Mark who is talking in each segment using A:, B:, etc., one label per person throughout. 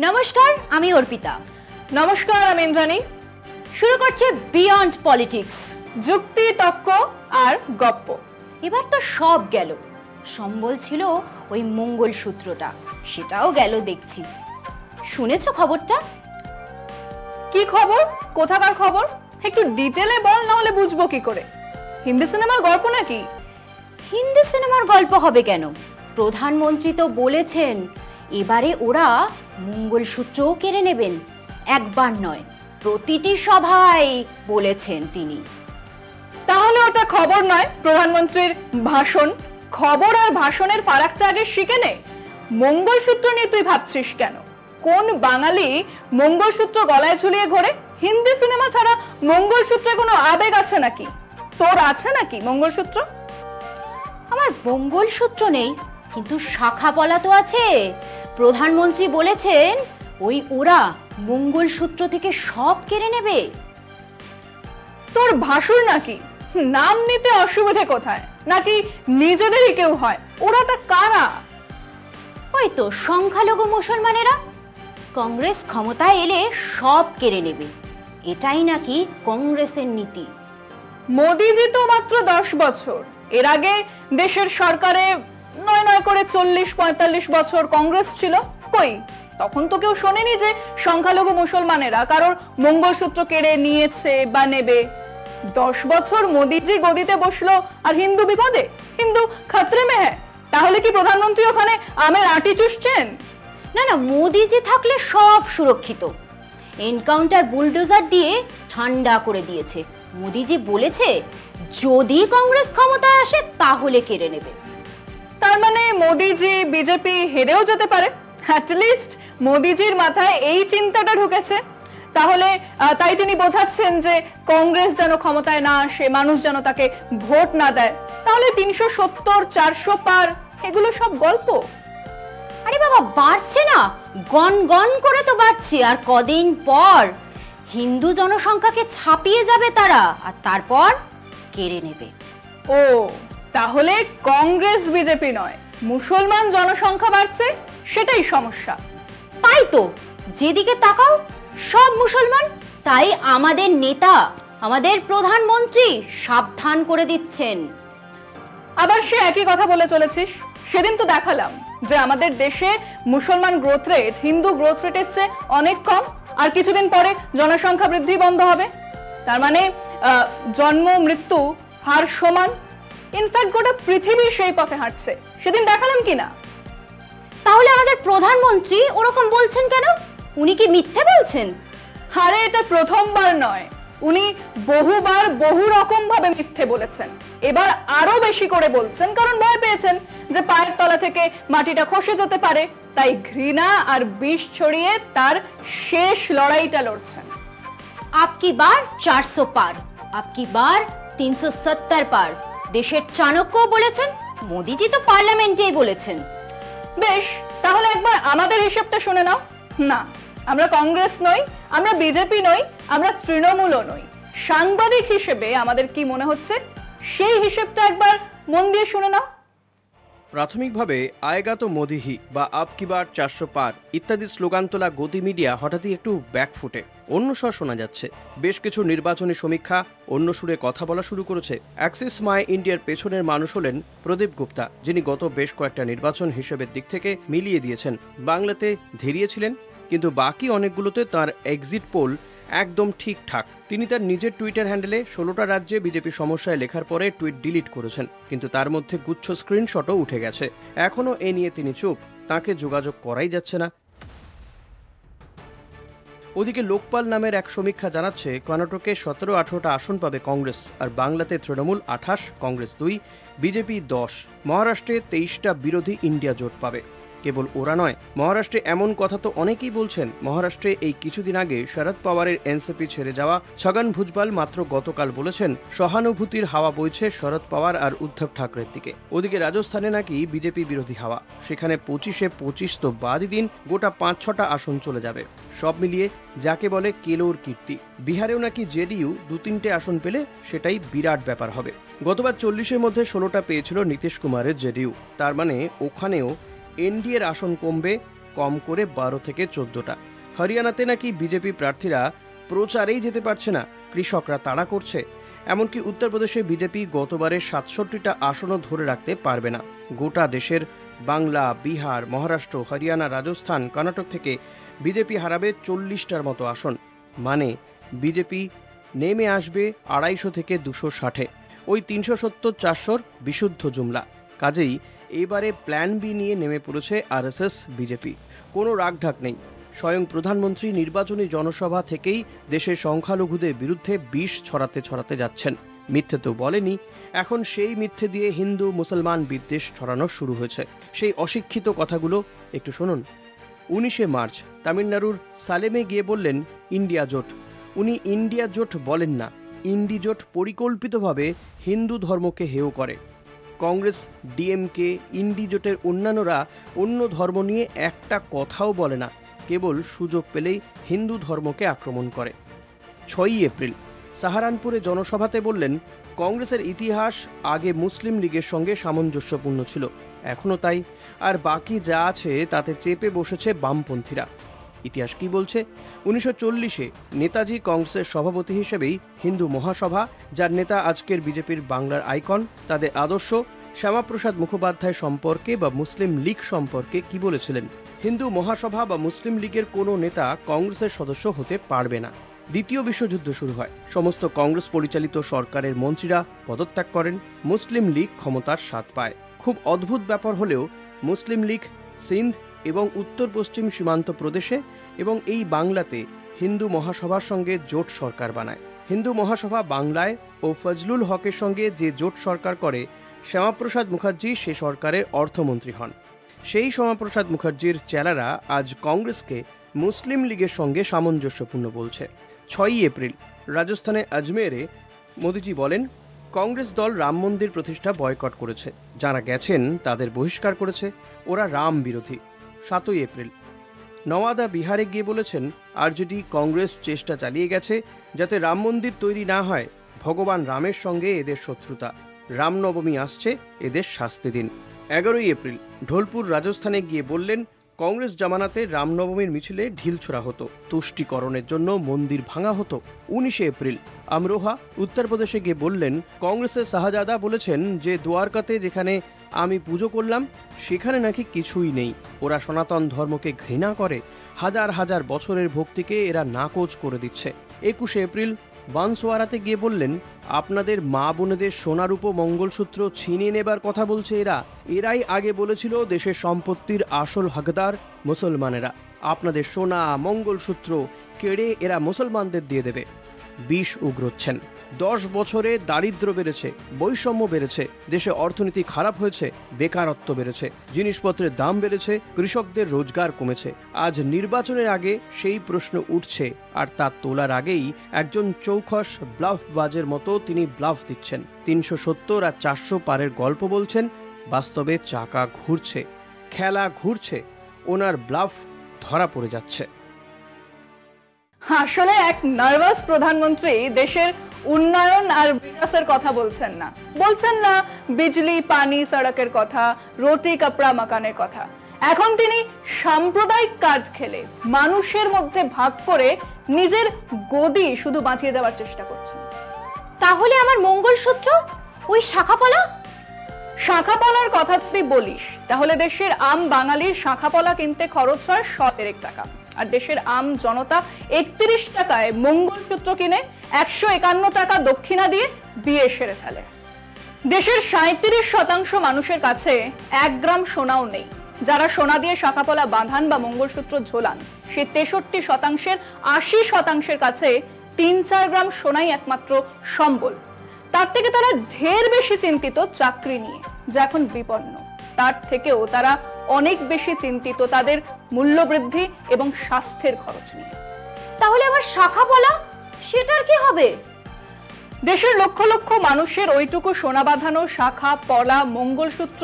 A: নমস্কার, আমি অর্পিতা।
B: নমস্কার, আমি ইন্দ্রাণী।
A: শুরু করছে বিয়ন্ড পলিটিক্স,
B: যুক্তি, তর্ক আর গপ্প।
A: এবার তো সব গেল। সম্বল ছিল ওই মঙ্গলসূত্রটা, সেটাও গেল দেখছি। শুনেছো খবরটা?
B: কি খবর? কোথাকার খবর? একটু ডিটেলে বল, না হলে বুঝবো কি করে। হিন্দি সিনেমার গল্প নাকি?
A: হিন্দি সিনেমার গল্প হবে কেন? প্রধানমন্ত্রী তো বলেছেন এবারে ওরা মঙ্গলসূত্রও কেড়ে নেবেন। একবার নয়, প্রতিটি সভায় বলেছেন তিনি।
B: তাহলে ওটা খবর নয়, প্রধানমন্ত্রীর ভাষণ। খবর আর ভাষণের ফারাকটা আগে শিখে নে। মঙ্গলসূত্র নিয়ে তুই ভাবছিস কেন? কোন বাঙালি মঙ্গলসূত্র গলায় ঝুলিয়ে ঘোরে? হিন্দি সিনেমা ছাড়া মঙ্গলসূত্রে কোনো আবেগ আছে নাকি? তোর আছে নাকি মঙ্গলসূত্র?
A: আমার মঙ্গলসূত্র নেই, কিন্তু শাখা পলা তো আছে। প্রধানমন্ত্রী বলেছেন ওরা মঙ্গলসূত্র থেকে সব কেড়ে নেবে।
B: তোর ভাসুর নাকি? নাম নিতে অসুবিধে কোথায়? নাকি নিজেদেরই কেউ হয়? ওরা তা কারা?
A: ওই তো সংখ্যালঘু মুসলমানেরা। কংগ্রেস ক্ষমতায় এলে সব কেড়ে নেবে, এটাই নাকি কংগ্রেসের নীতি।
B: মোদিজি তো মাত্র 10 বছর। এর আগে দেশের সরকারে নয় করে 40-45 বছর কংগ্রেস ছিল। কই, তখন তো কেউ শোনেনি যে সংখ্যালঘু মুসলমানেরা কারোর মঙ্গলসূত্র কেড়ে নিয়েছে বা নেবে। 10 বছর মোদিজি গদিতে বসলো আর হিন্দু বিপদে, হিন্দু খতরে মে হ্যায়। তাহলে কি প্রধানমন্ত্রী ওখানে আমের আটি চুষছেন?
A: না না, মোদিজি থাকলে সব সুরক্ষিত। এনকাউন্টার বুলডোজার দিয়ে ঠান্ডা করে দিয়েছে। মোদিজি বলেছে যদি কংগ্রেস ক্ষমতায় আসে তাহলে কেড়ে নেবে।
B: তার মানে মোদিজি বিজেপি হেরেও যেতে পারে। অ্যাটলিস্ট মোদিজির মাথায় এই চিন্তাটা ঢুকেছে। তাহলে তাই তিনি বোঝাচ্ছেন যে কংগ্রেস যেন ক্ষমতায় না আসে, মানুষ যেন তাকে ভোট না দেয়। তাহলে 370-400 পার, এগুলো সব গল্প।
A: আরে বাবা, বাড়ছে না, গন গন করে তো বাড়ছে। আর কদিন পর হিন্দু জনসংখ্যাকে ছাপিয়ে যাবে তারা, আর তারপর কেড়ে নেবে।
B: ও, তাহলে কংগ্রেস বিজেপি নয়, মুসলমান জনসংখ্যা বাড়ছে, সেটাই সমস্যা।
A: তাই তো, যেদিকে তাকাও সব মুসলমান। তাই আমাদের নেতা, আমাদের প্রধানমন্ত্রী সাবধান করে দিচ্ছেন।
B: আবার সে একই কথা বলে চলেছিস। সেদিন তো দেখালাম যে আমাদের দেশে মুসলমান গ্রোথ রেট হিন্দু গ্রোথ রেটের চেয়ে অনেক কম, আর কিছুদিন পরে জনসংখ্যা বৃদ্ধি বন্ধ হবে। তার মানে জন্ম মৃত্যু হার সমান। ইনফ্যাক্ট গোটা পৃথিবী সেই পথে হাঁটছে। সেদিন দেখালাম কিনা?
A: তাহলে আমাদের প্রধানমন্ত্রী ওরকম বলছেন কেন? উনি কি মিথ্যে বলছেন?
B: আরে এটা প্রথমবার নয়, উনি বহুবার বহু রকম ভাবে মিথ্যে বলেছেন। এবার আরো বেশি করে বলছেন, কারণ ভয় পেয়েছেন যে পায়ের তলা থেকে মাটিটা খসে যেতে পারে। তাই ঘৃণা আর বিষ ছড়িয়ে তার শেষ লড়াইটা লড়ছেন।
A: আপকি বার 400 পার, আপকি বার 370 পার। দেশের চাণক্য বলেছেন, মোদিজি তো পার্লামেন্টেই বলেছেন।
B: বেশ, তাহলে একবার আমাদের হিসেবটা শুনে নাও। না, আমরা কংগ্রেস নই, আমরা বিজেপি নই, আমরা তৃণমূলও নই। সাংবাদিক হিসেবে আমাদের কি মনে হচ্ছে সেই হিসেবটা একবার মন দিয়ে শুনে নাও।
C: প্রাথমিকভাবে আয়েগা তো মোদিহি বা আপ কি বার 400 পার ইত্যাদি স্লোগান তোলা গদি মিডিয়া হঠাৎই একটু ব্যাকফুটে, অন্য স্বর শোনা যাচ্ছে। বেশ কিছু নির্বাচনী সমীক্ষা অন্য সুরে কথা বলা শুরু করেছে। অ্যাক্সিস মাই ইন্ডিয়ার পেছনের মানুষ হলেন প্রদীপ গুপ্তা, যিনি গত বেশ কয়েকটা নির্বাচন হিসেবের দিক থেকে মিলিয়ে দিয়েছেন। বাংলাতে ধেরিয়েছিলেন, কিন্তু বাকি অনেকগুলোতে তার এক্সিট পোল একদম ঠিকঠাক। তিনি তার নিজের টুইটার হ্যান্ডেলে 16টা রাজ্যে বিজেপি সমস্যায় লেখার পরে টুইট ডিলিট করেছেন, কিন্তু তার মধ্যে গুচ্ছ স্ক্রিনশটও উঠে গেছে। এখনও এ নিয়ে তিনি চুপ, তাকে যোগাযোগ করাই যাচ্ছে না। ওদিকে লোকপাল নামের এক সমীক্ষা জানাচ্ছে কর্ণাটকে 17-18টা আসন পাবে কংগ্রেস, আর বাংলাতে তৃণমূল 28, কংগ্রেস 2, বিজেপি 10। মহারাষ্ট্রে 23টা বিরোধী ইন্ডিয়া জোট পাবে। কেবল ওরা নয়, মহারাষ্ট্রে এমন কথা তো অনেকেই বলছেন। মহারাষ্ট্রে এই কিছুদিন আগে শরদ পাওয়ারের এনসিপি ছেড়ে যাওয়া ছগন ভুজবাল মাত্র গতকাল বলেছেন সহানুভূতির হাওয়া বইছে শরদ পাওয়ার আর উদ্ধব ঠাকরের দিকে। ওদিকে রাজস্থানে নাকি বিজেপি বিরোধী হাওয়া, সেখানে 25-এ 25 তো বাদই দিন, গোটা 5-6টা আসন চলে যাবে। সব মিলিয়ে যাকে বলে কেলোর কীর্তি। বিহারেও নাকি জেডিইউ 2-3টে আসন পেলে সেটাই বিরাট ব্যাপার হবে। গতবার 40-এর মধ্যে 16টা পেয়েছিল নীতিশ কুমারের জেডিইউ, তার মানে ওখানেও এনডিএর আসন কমবে, কম করে 12 থেকে 14টা। হরিয়ানাতে নাকি বিজেপি প্রার্থীরা প্রচারেই যেতে পারছে না, কৃষকরা তাড়া করছে। এমনকি উত্তরপ্রদেশে বিজেপি গতবারের 67টা আসনও ধরে রাখতে পারবে না। গোটা দেশের বাংলা, বিহার, মহারাষ্ট্র, হরিয়ানা, রাজস্থান, কর্ণাটক থেকে বিজেপি হারাবে 40টার মতো আসন। মানে বিজেপি নেমে আসবে 250 থেকে 260-এ। ওই 370-400 বিশুদ্ধ জুমলা। কাজেই এবারে প্ল্যান বি নিয়ে নেমে পড়েছে আরএসএস বিজেপি। কোনো রাগঢাক নেই। স্বয়ং প্রধানমন্ত্রী নির্বাচনী জনসভা থেকেই দেশের সংখ্যালঘুদের বিরুদ্ধে বিষ ছড়াতে যাচ্ছেন। মিথ্যে তো বলেনি, এখন সেই মিথ্যে দিয়ে হিন্দু মুসলমান বিদ্বেষ ছড়ানো শুরু হয়েছে। সেই অশিক্ষিত কথাগুলো একটু শুনুন। 19শে মার্চ তামিলনাড়ুর সালেমে গিয়ে বললেন ইন্ডিয়া জোট। উনি ইন্ডিয়া জোট বলেন না, ইন্ডি জোট পরিকল্পিতভাবে হিন্দু ধর্মকে হেয় করে। কংগ্রেস, ডিএমকে, ইন্ডি জোটের অন্যান্যরা অন্য ধর্ম নিয়ে একটা কথাও বলে না, কেবল সুযোগ পেলেই হিন্দু ধর্মকে আক্রমণ করে। 6ই এপ্রিল সাহারানপুরে জনসভাতে বললেন কংগ্রেসের ইতিহাস আগে মুসলিম লীগের সঙ্গে সামঞ্জস্যপূর্ণ ছিল, এখনও তাই, আর বাকি যা আছে তাতে চেপে বসেছে বামপন্থীরা। ইতিহাস কি বলছে? 1940-এ নেতাজি কংগ্রেসের সভাপতি হিসেবেই হিন্দু মহাসভা, যার নেতা আজকের বিজেপির বাংলার আইকন, তাদের আদর্শ শ্যামাপ্রসাদ মুখোপাধ্যায় সম্পর্কে বা মুসলিম লীগ সম্পর্কে কি বলেছিলেন? হিন্দু মহাসভা বা মুসলিম লীগের কোনো নেতা কংগ্রেসের সদস্য হতে পারবে না। দ্বিতীয় বিশ্বযুদ্ধ শুরু হয়। সমস্ত কংগ্রেস পরিচালিত সরকারের মন্ত্রীরা পদত্যাগ করেন। মুসলিম লীগ ক্ষমতার স্বাদ পায়। খুব অদ্ভুত ব্যাপার হলেও মুসলিম লীগ সিন্ধ এবং উত্তর পশ্চিম সীমান্ত প্রদেশে এবং এই বাংলাতে হিন্দু মহাসভার সঙ্গে জোট সরকার বানায়। হিন্দু মহাসভা বাংলায় ও ফজলুল হকের সঙ্গে যে জোট সরকার করে, শ্যামাপ্রসাদ মুখার্জি সে সরকারের অর্থমন্ত্রী হন। সেই শ্যামাপ্রসাদ মুখার্জির চেলারা আজ কংগ্রেসকে মুসলিম লীগের সঙ্গে সামঞ্জস্যপূর্ণ বলছে। 6ই এপ্রিল রাজস্থানে আজমেরে মোদিজি বলেন কংগ্রেস দল রাম মন্দির প্রতিষ্ঠা বয়কট করেছে, যারা গেছেন তাদের বহিষ্কার করেছে, ওরা রাম বিরোধী। 7ই এপ্রিল নওয়াদা বিহারে গিয়ে বলেছেন আরজেডি কংগ্রেস চেষ্টা চালিয়ে গেছে যাতে রাম মন্দির তৈরি না হয়। ভগবান রামের সঙ্গে এদের শত্রুতা, রামনবমী আসছে, এদের শাস্তি দিন। 11ই এপ্রিল ঢোলপুর রাজস্থানে গিয়ে বললেন কংগ্রেস জামানাতে রামনবমীর মিছিলে ঢিল ছোড়া হতো, তুষ্টিকরণের জন্য মন্দির ভাঙা হতো। 19শে এপ্রিল আমরোহা উত্তরপ্রদেশে গিয়ে বললেন কংগ্রেসের শাহজাদা বলেছেন যে দ্বারকাতে যেখানে আমি পুজো করলাম সেখানে নাকি কিছুই নেই, ওরা সনাতন ধর্মকে ঘৃণা করে, হাজার হাজার বছরের ভক্তিকে এরা নাকচ করে দিচ্ছে। 21শে এপ্রিল বানসোয়ারাতে গিয়ে বললেন আপনাদের মা বোনেদের সোনারূপ মঙ্গলসূত্র ছিনিয়ে নেবার কথা বলছে এরাই আগে বলেছিল দেশের সম্পত্তির আসল হকদার মুসলমানেরা, আপনাদের সোনা মঙ্গলসূত্র কেড়ে এরা মুসলমানদের দিয়ে দেবে। বিষ উগরোচ্ছেন। 10 বছরে দারিদ্র্য বেড়েছে, বৈষম্য বেড়েছে, দেশে অর্থনীতি খারাপ হয়েছে, বেকারত্ব বেড়েছে, জিনিসপত্রের দাম বেড়েছে, কৃষকদের রোজগার কমেছে। আজ নির্বাচনের আগে সেই প্রশ্ন উঠছে, আর তা তোলার আগেই একজন চৌখস ব্লাফবাজের মতো তিনি ব্লাফ দিচ্ছেন। 370 আর 400 পারের গল্প বলছেন, বাস্তবে চাকা ঘুরছে, খেলা ঘুরছে, ওনার ব্লাফ ধরা পড়ে যাচ্ছে।
B: আসলে এক নার্ভাস প্রধানমন্ত্রী দেশের উন্নয়ন আর বিকাশের কথা বলছেন না বিজলি পানি সড়কের কথা, রুটি কাপড়া মাকানের কথা। এখন তিনি সাম্প্রদায়িক কার্ড খেলে মানুষের মধ্যে ভাগ করে নিজের গদি শুধু বাঁচিয়ে দেওয়ার চেষ্টা করছেন।
A: তাহলে আমার মঙ্গলসূত্র, ওই
B: শাঁখাপলার কথা তুই বলিস, তাহলে দেশের আম বাঙালির শাঁখাপলা কিনতে খরচ হয় 100 টাকা, আর দেশের আম জনতা 31 টাকায় মঙ্গলসূত্র কিনে 151 টাকা দক্ষিণা দিয়ে বিয়ে সেরে ফেলে। দেশের 37% মানুষের কাছে 1 গ্রাম সোনাও নেই। যারা সোনা দিয়ে শাঁখাপলা বাঁধান বা মঙ্গলসূত্র ঝোলান, সে 63%-এর 80% কাছে 3-4 গ্রাম সোনাই একমাত্র সম্বল। তার থেকে তারা ঢের বেশি চিন্তিত চাকরি নিয়ে, যা এখন বিপন্ন। তার থেকেও তারা অনেক বেশি চিন্তিত তাদের মূল্যবৃদ্ধি এবং স্বাস্থ্যের খরচ নিয়ে।
A: তাহলে আমার শাঁখাপলা, সেটার কি হবে?
B: দেশের লক্ষ লক্ষ মানুষের ওইটুকু সোনা বাঁধানো শাখা পলা মঙ্গলসূত্র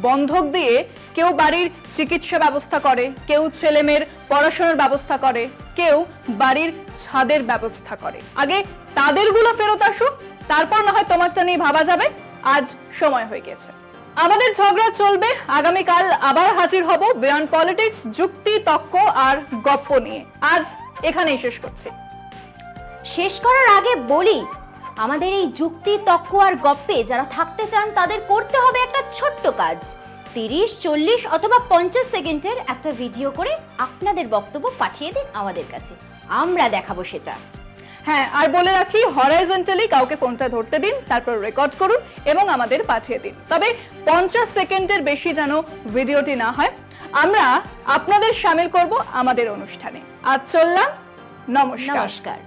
B: বন্ধক দিয়ে কেউ বাড়ির চিকিৎসা ব্যবস্থা করে, কেউ ছেলেমেয়ের পড়াশোনার ব্যবস্থা করে, কেউ বাড়ির ছাদের ব্যবস্থা করে। আগে তাদেরগুলো ফেরত আসুক, তারপর না হয় তোমারটা নিয়ে ভাবা যাবে। আজ সময় হয়ে গেছে। আমাদের ঝগড়া চলবে, আগামীকাল আবার হাজির হব বিয়ন্ড পলিটিক্স, যুক্তি, তর্ক আর গপ্প নিয়ে। আজ এখানেই শেষ করছি।
A: শেষ করার আগে বলি, আমাদের এই যুক্তি, তর্ক আর গপ্পে যারা থাকতে চান তাদের করতে হবে একটা ছোট্ট কাজ। 30, 40 অথবা 50 সেকেন্ডের একটা ভিডিও করে আপনাদের বক্তব্য পাঠিয়ে দিন আমাদের কাছে, আমরা দেখাবো সেটা।
B: হ্যাঁ, আর বলে রাখি, হরাইজন্টালি কাউকে ফোনটা ধরতে দিন, তারপর রেকর্ড করুন এবং আমাদের পাঠিয়ে দিন। তবে 50 সেকেন্ডের বেশি যেন ভিডিওটি না হয়। আমরা আপনাদের শামিল করব আমাদের অনুষ্ঠানে। আজ চললাম, নমস্কার।
A: নমস্কার।